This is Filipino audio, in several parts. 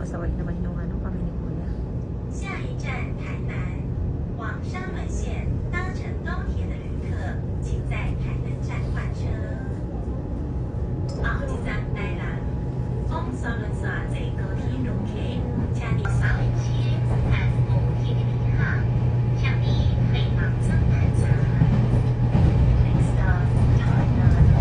pasaway naman yung ano kami ni Kuya. 下一站台南，往山门线搭乘高铁的旅客，请在台南站换车。下一站台南，往山门线坐高铁旅客，请你稍后期看红铁的旅客，向你飞往增南站。Next stop, Tainan.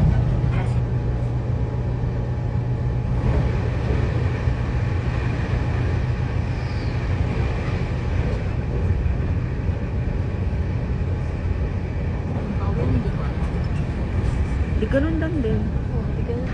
Di ganun lang din. Oo, di ganun.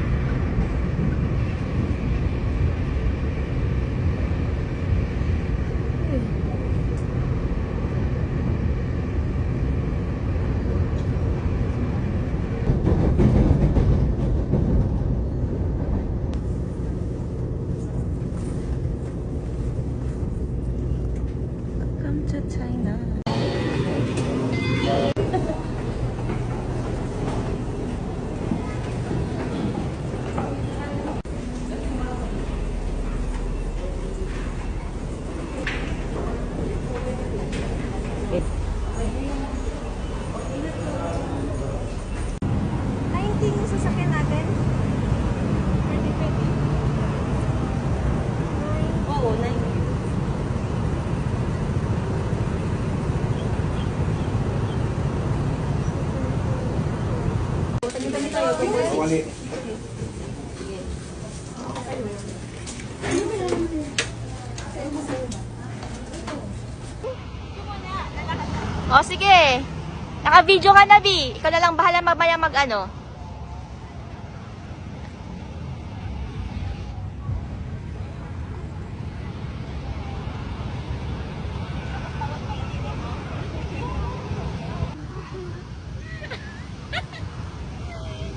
Welcome to China. Ay, hindi yung sasakyan natin. 2020. Oo, 90. Tabi-tabi tayo. O, sige. Naka-video ka na, Bi. Ikaw na lang bahala mamaya mag-ano.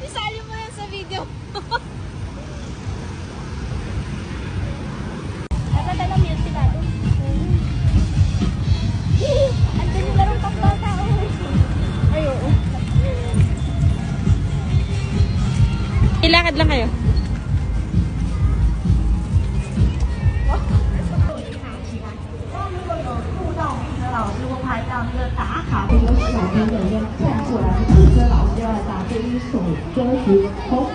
Isali mo yan sa video. Dapat alam yun sila doon. Andun yung larong pambata. Ay, oo. Ilakad lang kayo. 老师会拍到那个打卡的有小朋友要站出来，主持人老师要打这一首歌曲。好。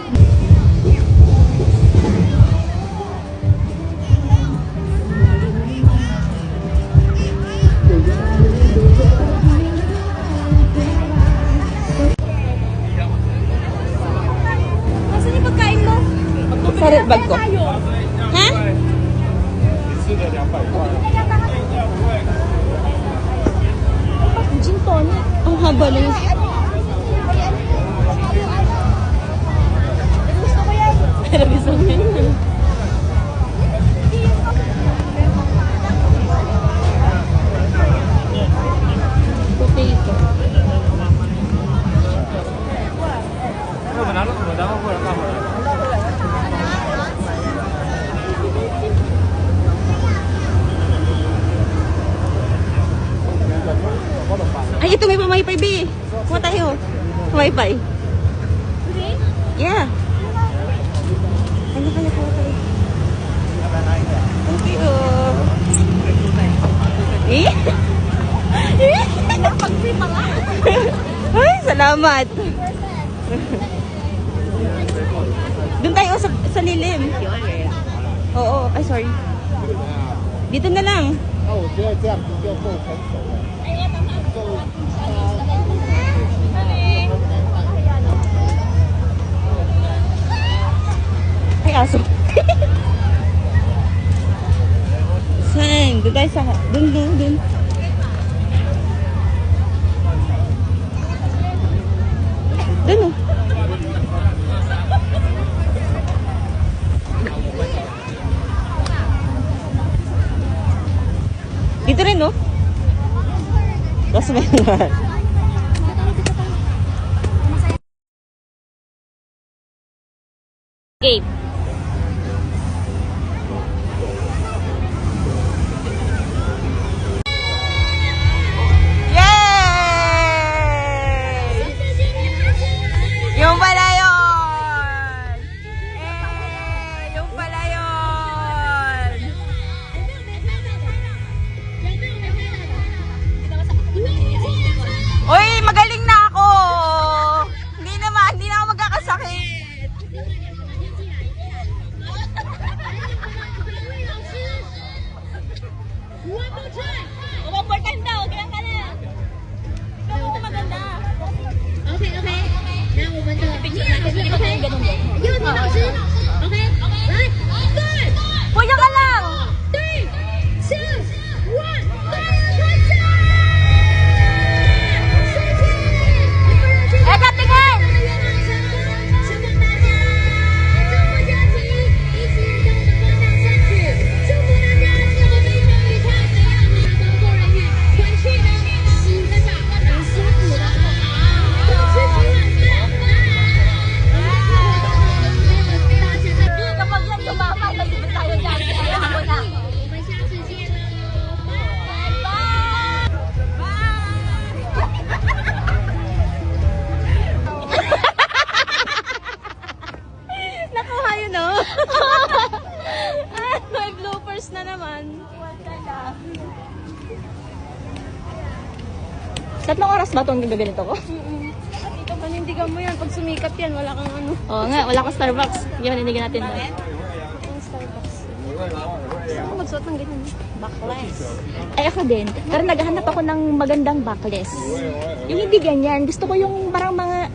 Nasaan yung pagkain mo? Sarap bag ko. Ha? 吃的200块。 Gin tonic. Ang haba lang. Gusto ko yan. Pero gusto ko yun. Potato. 那我们拿了什么？然后过来干嘛？ Ay, ito may pa-wifi, B. Kuha tayo. Wifi. Yeah. Ano kaya kuha tayo? Thank you. Eh? Pag-free pa nga. Ay, salamat. Doon tayo sa lilim. Oo. Ay, sorry. Dito na lang. 那我觉得这样子就够成熟了。够。 Ay, aso. Saan? Doon tayo sa... Doon. Doon, oh. Dito rin, no? Tapos may Game. Yay! Yung pala yun! Eh, yung pala yun! ganun din. Puya ka lang! Eka, tingin! Kapag yan sumama, nalibot tayo dyan. Kaya ako na. Nakuha yun, no? May bloopers na naman. Tatlong oras ba itong gaganito ko? Dito, panindigan mo yan. Pag sumikat yan, wala kang ano. Oo nga, wala kang Starbucks. Yun, hindi natin doon. Ang Starbucks. Gusto ko magsuot ng ganyan. Backless. Ay, ako din. Pero naghahanap ako ng magandang backless. Yung hindi ganyan. Gusto ko yung parang mga,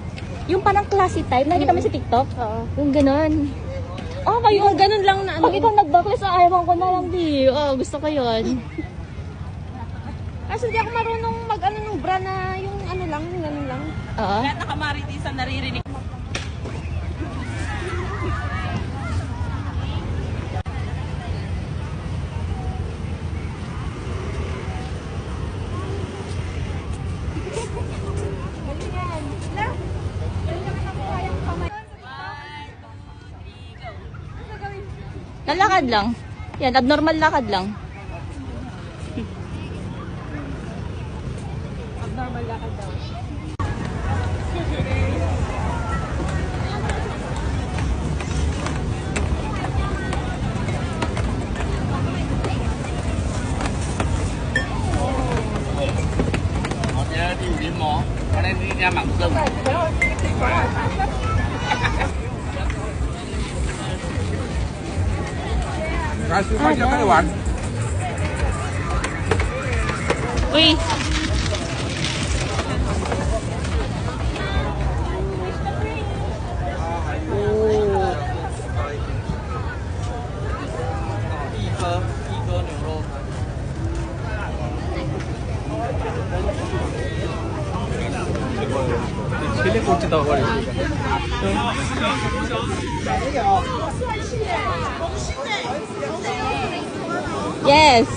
yung parang classy type. Nakikita mo sa TikTok? Oo. Yung ganun. Oh, kayo. Yung ganun lang na ano. Pag ikaw nag-backless, ayaw ko na lang di. Oh, gusto ko yun. Kasi hindi ako marunong mag-ano ng bra na yung ano lang, yung ganun lang. Oo. Nakamaritisan naririnig. Nalakad lang. Yan, abnormal lakad lang. Abnormal lakad daw. Uy! Yes!